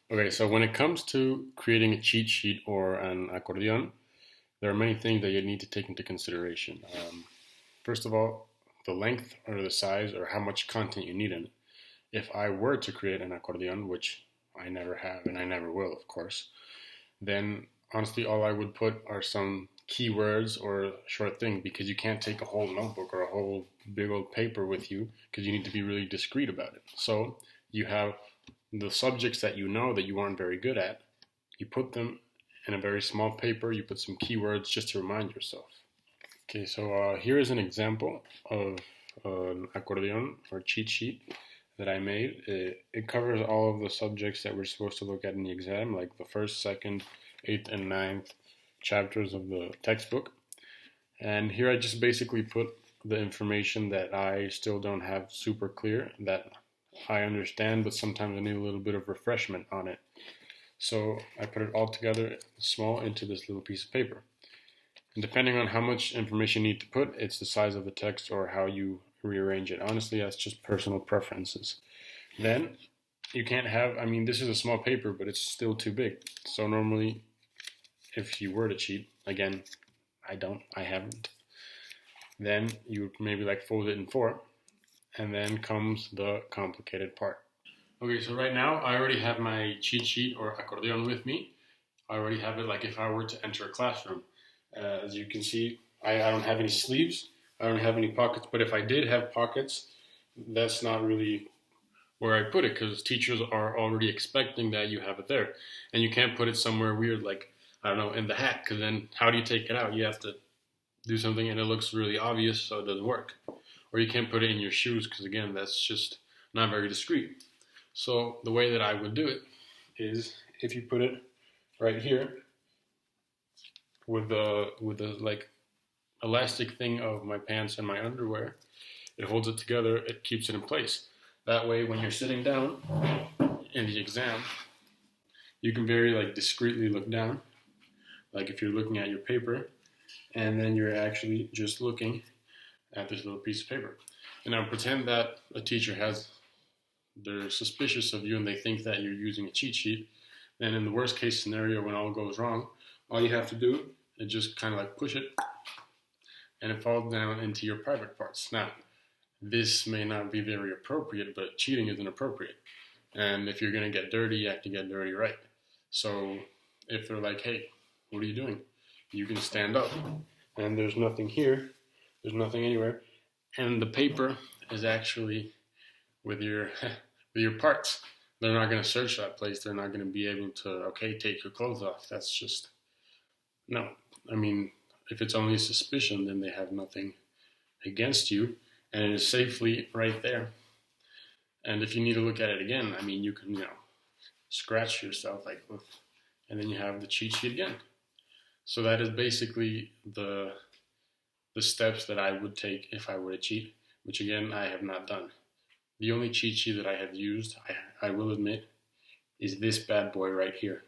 Okay, so when it comes to creating a cheat sheet or an accordion, there are many things that you need to take into consideration. First of all, the length or the size or how much content you need in it. If I were to create an accordion, which I never have and I never will, of course, then honestly, all I would put are some keywords or a short thing because you can't take a whole notebook or a whole big old paper with you because you need to be really discreet about it. So you have the subjects that you know that you aren't very good at, you put them in a very small paper, you put some keywords just to remind yourself. Okay, so here is an example of an accordion or cheat sheet that I made. It covers all of the subjects that we're supposed to look at in the exam, like the first, second, eighth, and ninth chapters of the textbook. And here I just basically put the information that I still don't have super clear, that I understand, but sometimes I need a little bit of refreshment on it. So I put it all together small into this little piece of paper. And depending on how much information you need to put, it's the size of the text or how you rearrange it. Honestly, that's just personal preferences. Then you can't have, I mean, this is a small paper, but it's still too big. So normally, if you were to cheat, again, I haven't, then you would maybe like fold it in four, and then comes the complicated part. Okay, so right now I already have my cheat sheet or accordion with me. I already have it like if I were to enter a classroom. As you can see, I don't have any sleeves, I don't have any pockets, but if I did have pockets, that's not really where I put it because teachers are already expecting that you have it there. And you can't put it somewhere weird like, I don't know, in the hat, because then how do you take it out? You have to do something and it looks really obvious, so it doesn't work. Or you can't put it in your shoes because, again, that's just not very discreet. So the way that I would do it is if you put it right here with the like elastic thing of my pants and my underwear, it holds it together, it keeps it in place. That way when you're sitting down in the exam, you can very like discreetly look down, like if you're looking at your paper, and then you're actually just looking at this little piece of paper. And now pretend that a teacher they're suspicious of you and they think that you're using a cheat sheet. Then in the worst case scenario, when all goes wrong, all you have to do is just kind of like push it and it falls down into your private parts. Now, this may not be very appropriate, but cheating isn't appropriate. And if you're going to get dirty, you have to get dirty right. So if they're like, hey, what are you doing? You can stand up. And there's nothing here, there's nothing anywhere. And the paper is actually with your with your parts. They're not going to search that place. They're not going to be able to, okay, take your clothes off. That's just, no. I mean, if it's only a suspicion, then they have nothing against you, and it is safely right there. And if you need to look at it again, I mean, you can, scratch yourself like, and then you have the cheat sheet again. So that is basically the steps that I would take if I were to cheat, which again I have not done. The only cheat sheet that I have used, I will admit, is this bad boy right here.